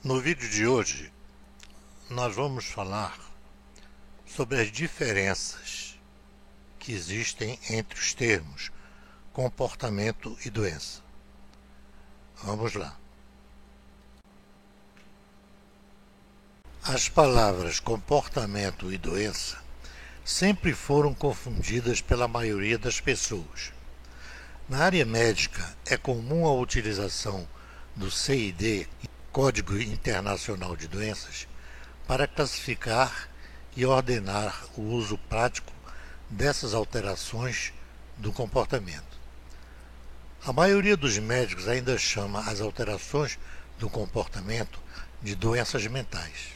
No vídeo de hoje, nós vamos falar sobre as diferenças que existem entre os termos comportamento e doença. Vamos lá. As palavras comportamento e doença sempre foram confundidas pela maioria das pessoas. Na área médica, é comum a utilização do CID, Código Internacional de Doenças, para classificar e ordenar o uso prático dessas alterações do comportamento. A maioria dos médicos ainda chama as alterações do comportamento de doenças mentais.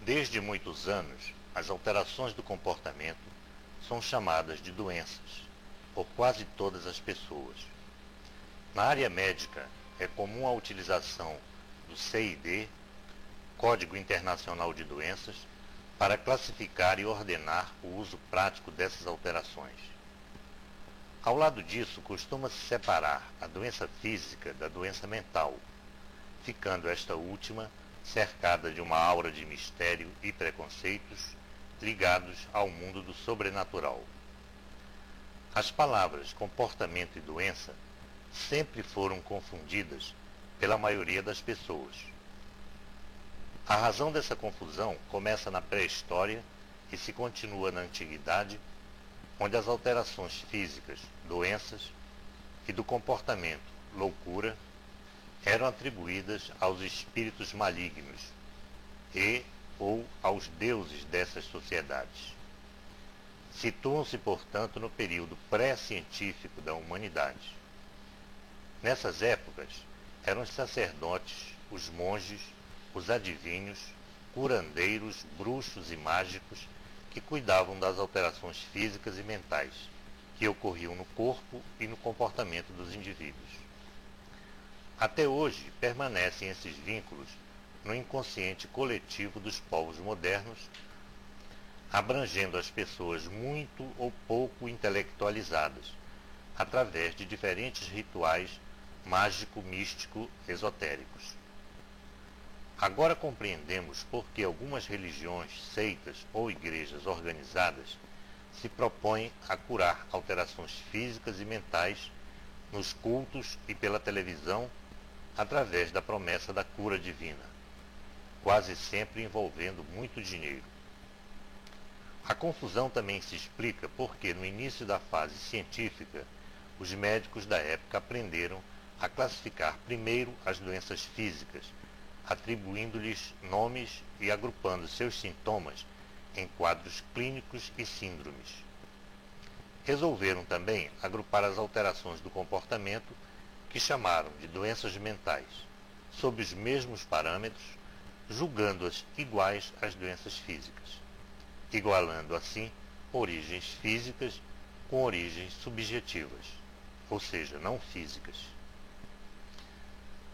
Desde muitos anos, as alterações do comportamento são chamadas de doenças por quase todas as pessoas. Na área médica, é comum a utilização do CID, Código Internacional de Doenças, para classificar e ordenar o uso prático dessas alterações. Ao lado disso, costuma-se separar a doença física da doença mental, ficando esta última cercada de uma aura de mistério e preconceitos ligados ao mundo do sobrenatural. As palavras comportamento e doença sempre foram confundidas pela maioria das pessoas. A razão dessa confusão começa na pré-história e se continua na antiguidade, onde as alterações físicas, doenças, e do comportamento, loucura, eram atribuídas aos espíritos malignos e ou aos deuses dessas sociedades. Situam-se, portanto, no período pré-científico da humanidade. Nessas épocas, eram os sacerdotes, os monges, os adivinhos, curandeiros, bruxos e mágicos que cuidavam das alterações físicas e mentais que ocorriam no corpo e no comportamento dos indivíduos. Até hoje, permanecem esses vínculos no inconsciente coletivo dos povos modernos, abrangendo as pessoas muito ou pouco intelectualizadas, através de diferentes rituais mágico-místico-esotéricos. Agora compreendemos por que algumas religiões, seitas ou igrejas organizadas se propõem a curar alterações físicas e mentais nos cultos e pela televisão através da promessa da cura divina, quase sempre envolvendo muito dinheiro. A confusão também se explica porque, no início da fase científica, os médicos da época aprenderam a classificar primeiro as doenças físicas, atribuindo-lhes nomes e agrupando seus sintomas em quadros clínicos e síndromes. Resolveram também agrupar as alterações do comportamento, que chamaram de doenças mentais, sob os mesmos parâmetros, julgando-as iguais às doenças físicas, igualando assim origens físicas com origens subjetivas, ou seja, não físicas.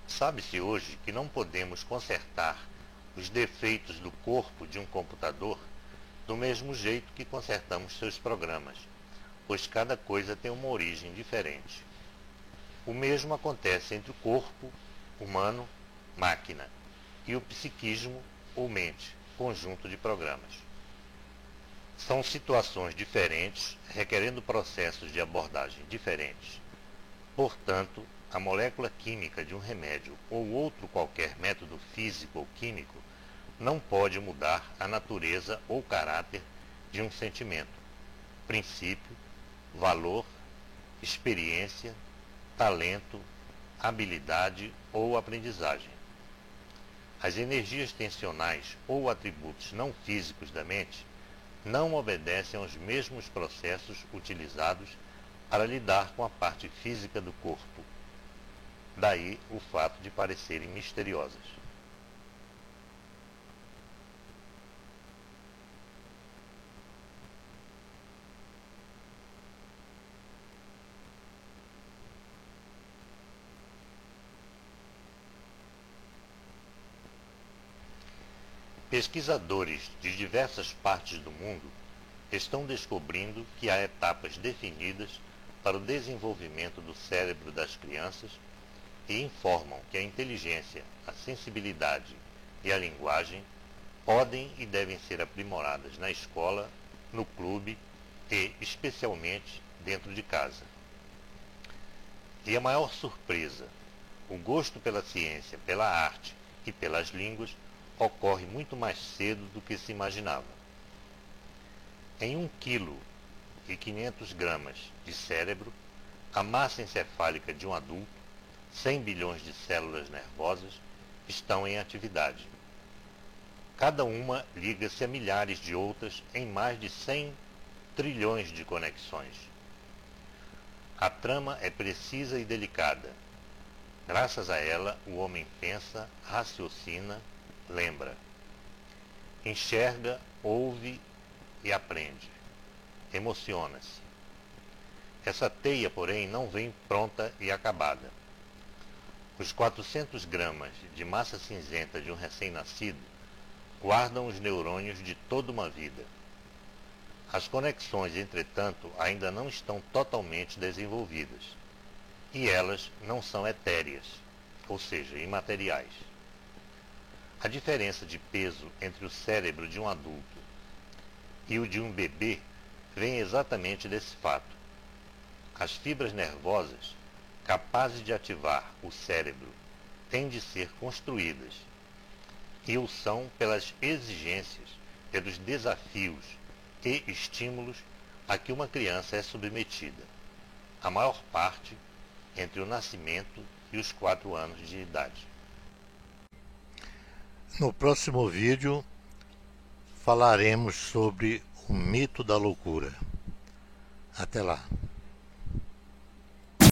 Sabe-se hoje que não podemos consertar os defeitos do corpo de um computador do mesmo jeito que consertamos seus programas, pois cada coisa tem uma origem diferente. O mesmo acontece entre o corpo humano, máquina, e o psiquismo ou mente, conjunto de programas. São situações diferentes, requerendo processos de abordagem diferentes. Portanto, a molécula química de um remédio ou outro qualquer método físico ou químico não pode mudar a natureza ou caráter de um sentimento, princípio, valor, experiência, talento, habilidade ou aprendizagem. As energias tensionais ou atributos não físicos da mente não obedecem aos mesmos processos utilizados para lidar com a parte física do corpo. Daí o fato de parecerem misteriosas. Pesquisadores de diversas partes do mundo estão descobrindo que há etapas definidas para o desenvolvimento do cérebro das crianças e informam que a inteligência, a sensibilidade e a linguagem podem e devem ser aprimoradas na escola, no clube e, especialmente, dentro de casa. E a maior surpresa, o gosto pela ciência, pela arte e pelas línguas ocorre muito mais cedo do que se imaginava. Em 1,5 kg de cérebro, a massa encefálica de um adulto, 100 bilhões de células nervosas, estão em atividade. Cada uma liga-se a milhares de outras em mais de 100 trilhões de conexões. A trama é precisa e delicada. Graças a ela, o homem pensa, raciocina, lembra. Enxerga, ouve e aprende. Emociona-se. Essa teia, porém, não vem pronta e acabada. Os 400 gramas de massa cinzenta de um recém-nascido guardam os neurônios de toda uma vida. As conexões, entretanto, ainda não estão totalmente desenvolvidas, e elas não são etéreas, ou seja, imateriais. A diferença de peso entre o cérebro de um adulto e o de um bebê vem exatamente desse fato. As fibras nervosas, capazes de ativar o cérebro, têm de ser construídas, e o são pelas exigências, pelos desafios e estímulos a que uma criança é submetida, a maior parte entre o nascimento e os 4 anos de idade. No próximo vídeo falaremos sobre o mito da loucura. Até lá.